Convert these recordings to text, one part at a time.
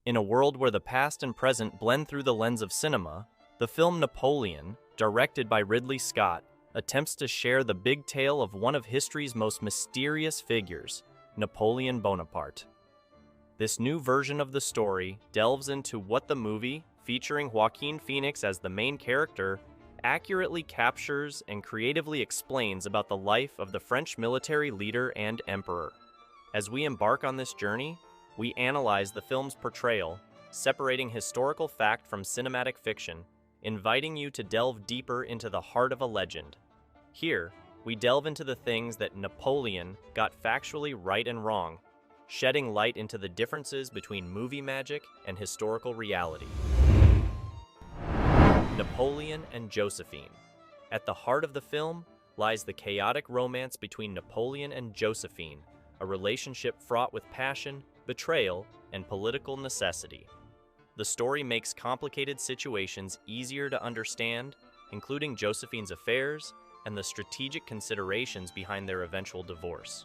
In a world where the past and present blend through the lens of cinema, the film Napoleon, directed by Ridley Scott, attempts to share the big tale of one of history's most mysterious figures, Napoleon Bonaparte. This new version of the story delves into what the movie, featuring Joaquin Phoenix as the main character, accurately captures and creatively explains about the life of the French military leader and emperor. As we embark on this journey, we analyze the film's portrayal, separating historical fact from cinematic fiction, inviting you to delve deeper into the heart of a legend. Here, we delve into the things that Napoleon got factually right and wrong, shedding light into the differences between movie magic and historical reality. Napoleon and Josephine. At the heart of the film lies the chaotic romance between Napoleon and Josephine, a relationship fraught with passion, betrayal, and political necessity. The story makes complicated situations easier to understand, including Josephine's affairs and the strategic considerations behind their eventual divorce.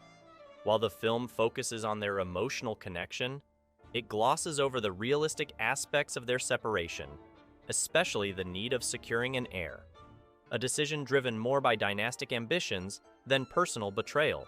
While the film focuses on their emotional connection, it glosses over the realistic aspects of their separation, especially the need of securing an heir, a decision driven more by dynastic ambitions than personal betrayal.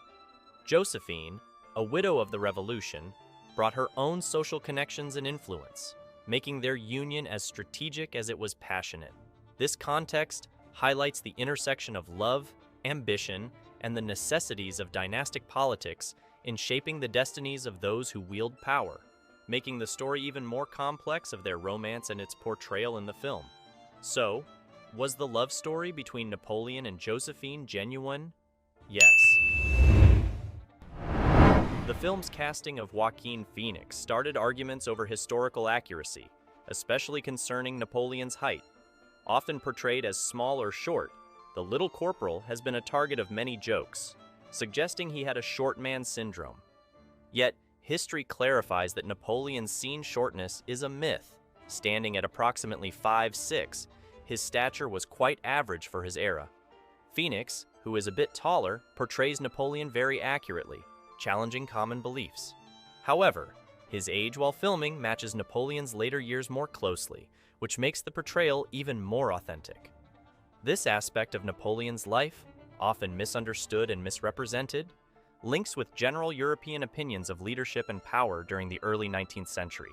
Josephine, a widow of the Revolution, brought her own social connections and influence, making their union as strategic as it was passionate. This context highlights the intersection of love, ambition, and the necessities of dynastic politics in shaping the destinies of those who wield power, making the story even more complex of their romance and its portrayal in the film. So, was the love story between Napoleon and Josephine genuine? Yes. The film's casting of Joaquin Phoenix started arguments over historical accuracy, especially concerning Napoleon's height. Often portrayed as small or short, the little corporal has been a target of many jokes, suggesting he had a short man syndrome. Yet, history clarifies that Napoleon's seen shortness is a myth. Standing at approximately 5'6", his stature was quite average for his era. Phoenix, who is a bit taller, portrays Napoleon very accurately, challenging common beliefs. However, his age while filming matches Napoleon's later years more closely, which makes the portrayal even more authentic. This aspect of Napoleon's life, often misunderstood and misrepresented, links with general European opinions of leadership and power during the early 19th century.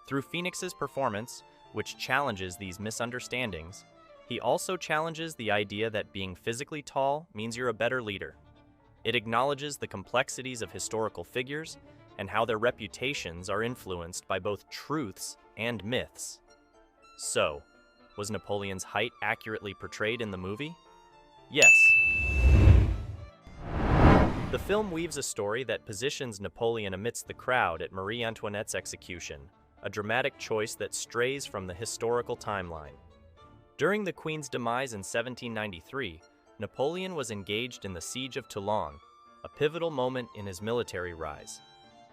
Through Phoenix's performance, which challenges these misunderstandings, he also challenges the idea that being physically tall means you're a better leader. It acknowledges the complexities of historical figures and how their reputations are influenced by both truths and myths. So, was Napoleon's height accurately portrayed in the movie? Yes. The film weaves a story that positions Napoleon amidst the crowd at Marie Antoinette's execution, a dramatic choice that strays from the historical timeline. During the Queen's demise in 1793, Napoleon was engaged in the Siege of Toulon, a pivotal moment in his military rise.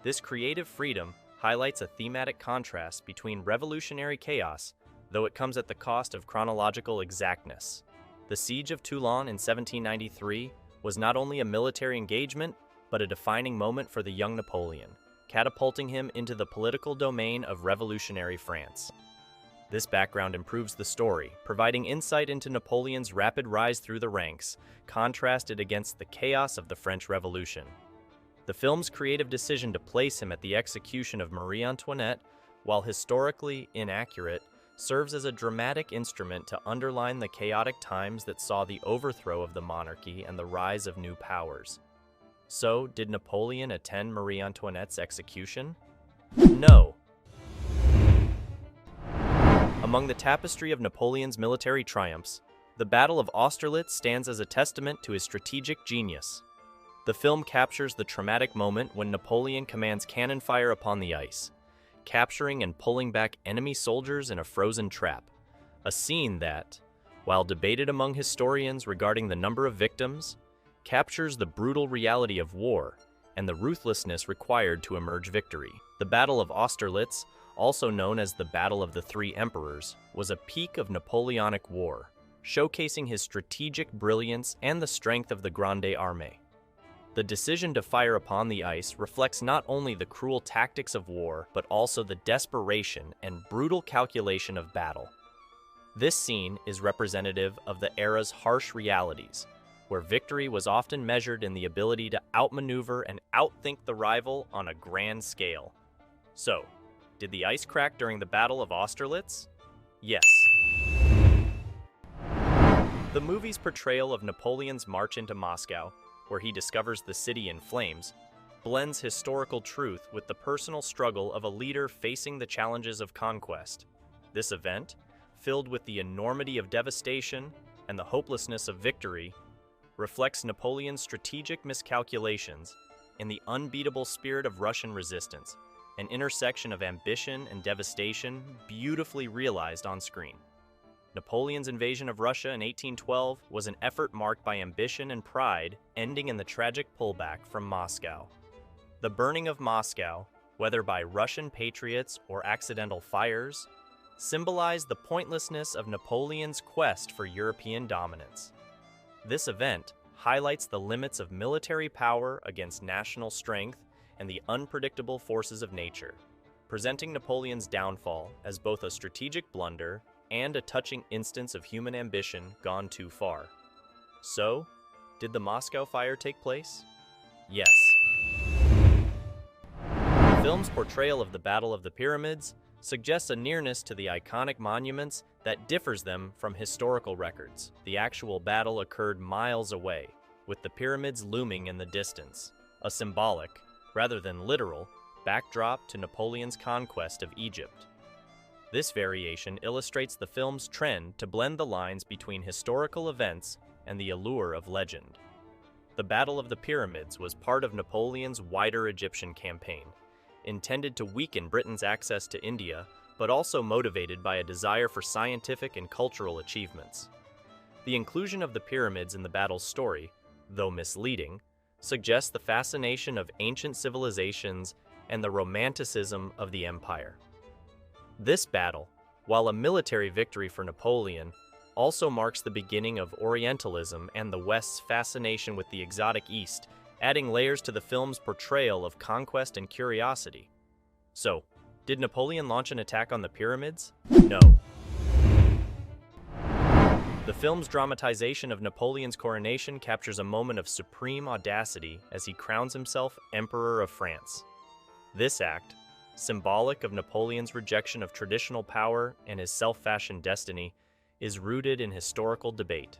This creative freedom highlights a thematic contrast between revolutionary chaos, though it comes at the cost of chronological exactness. The Siege of Toulon in 1793 was not only a military engagement, but a defining moment for the young Napoleon, catapulting him into the political domain of revolutionary France. This background improves the story, providing insight into Napoleon's rapid rise through the ranks, contrasted against the chaos of the French Revolution. The film's creative decision to place him at the execution of Marie Antoinette, while historically inaccurate, serves as a dramatic instrument to underline the chaotic times that saw the overthrow of the monarchy and the rise of new powers. So, did Napoleon attend Marie Antoinette's execution? No. Among the tapestry of Napoleon's military triumphs, the Battle of Austerlitz stands as a testament to his strategic genius. The film captures the traumatic moment when Napoleon commands cannon fire upon the ice, capturing and pulling back enemy soldiers in a frozen trap, a scene that, while debated among historians regarding the number of victims, captures the brutal reality of war and the ruthlessness required to emerge victory. The Battle of Austerlitz, also known as the Battle of the Three Emperors, was a peak of Napoleonic war, showcasing his strategic brilliance and the strength of the Grande Armée. The decision to fire upon the ice reflects not only the cruel tactics of war, but also the desperation and brutal calculation of battle. This scene is representative of the era's harsh realities, where victory was often measured in the ability to outmaneuver and outthink the rival on a grand scale. So, did the ice crack during the Battle of Austerlitz? Yes. The movie's portrayal of Napoleon's march into Moscow, where he discovers the city in flames, blends historical truth with the personal struggle of a leader facing the challenges of conquest. This event, filled with the enormity of devastation and the hopelessness of victory, reflects Napoleon's strategic miscalculations and the unbeatable spirit of Russian resistance, an intersection of ambition and devastation beautifully realized on screen. Napoleon's invasion of Russia in 1812 was an effort marked by ambition and pride, ending in the tragic pullback from Moscow. The burning of Moscow, whether by Russian patriots or accidental fires, symbolized the pointlessness of Napoleon's quest for European dominance. This event highlights the limits of military power against national strength and the unpredictable forces of nature, presenting Napoleon's downfall as both a strategic blunder and a touching instance of human ambition gone too far. So, did the Moscow fire take place? Yes. The film's portrayal of the Battle of the Pyramids suggests a nearness to the iconic monuments that differs them from historical records. The actual battle occurred miles away, with the pyramids looming in the distance, a symbolic, rather than literal, backdrop to Napoleon's conquest of Egypt. This variation illustrates the film's trend to blend the lines between historical events and the allure of legend. The Battle of the Pyramids was part of Napoleon's wider Egyptian campaign, intended to weaken Britain's access to India, but also motivated by a desire for scientific and cultural achievements. The inclusion of the pyramids in the battle's story, though misleading, suggests the fascination of ancient civilizations and the romanticism of the empire. This battle, while a military victory for Napoleon, also marks the beginning of Orientalism and the West's fascination with the exotic East, adding layers to the film's portrayal of conquest and curiosity. So, did Napoleon launch an attack on the pyramids? No. The film's dramatization of Napoleon's coronation captures a moment of supreme audacity as he crowns himself Emperor of France. This act, symbolic of Napoleon's rejection of traditional power and his self-fashioned destiny, is rooted in historical debate.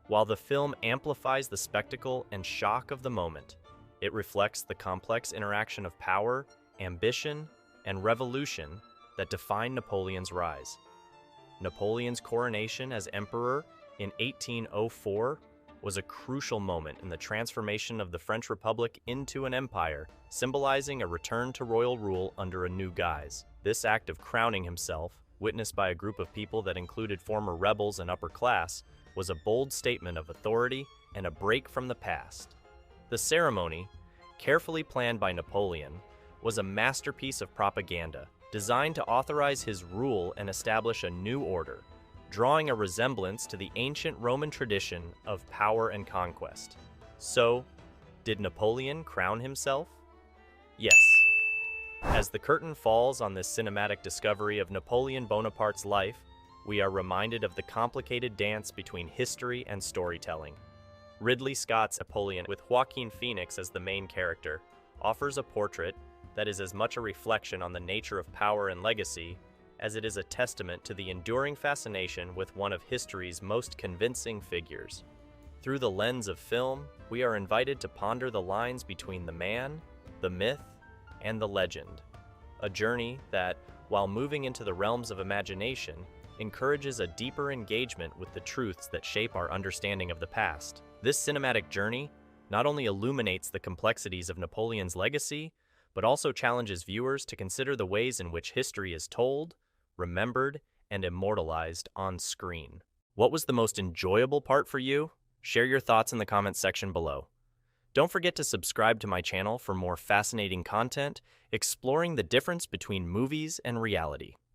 While the film amplifies the spectacle and shock of the moment, it reflects the complex interaction of power, ambition, and revolution that defined Napoleon's rise. Napoleon's coronation as emperor in 1804 was a crucial moment in the transformation of the French Republic into an empire, symbolizing a return to royal rule under a new guise. This act of crowning himself, witnessed by a group of people that included former rebels and upper class, was a bold statement of authority and a break from the past. The ceremony, carefully planned by Napoleon, was a masterpiece of propaganda, designed to authorize his rule and establish a new order, drawing a resemblance to the ancient Roman tradition of power and conquest. So, did Napoleon crown himself? Yes. As the curtain falls on this cinematic discovery of Napoleon Bonaparte's life, we are reminded of the complicated dance between history and storytelling. Ridley Scott's Napoleon, with Joaquin Phoenix as the main character, offers a portrait that is as much a reflection on the nature of power and legacy as it is a testament to the enduring fascination with one of history's most convincing figures. Through the lens of film, we are invited to ponder the lines between the man, the myth, and the legend, a journey that, while moving into the realms of imagination, encourages a deeper engagement with the truths that shape our understanding of the past. This cinematic journey not only illuminates the complexities of Napoleon's legacy, but also challenges viewers to consider the ways in which history is told, remembered, and immortalized on screen. What was the most enjoyable part for you? Share your thoughts in the comments section below. Don't forget to subscribe to my channel for more fascinating content exploring the difference between movies and reality.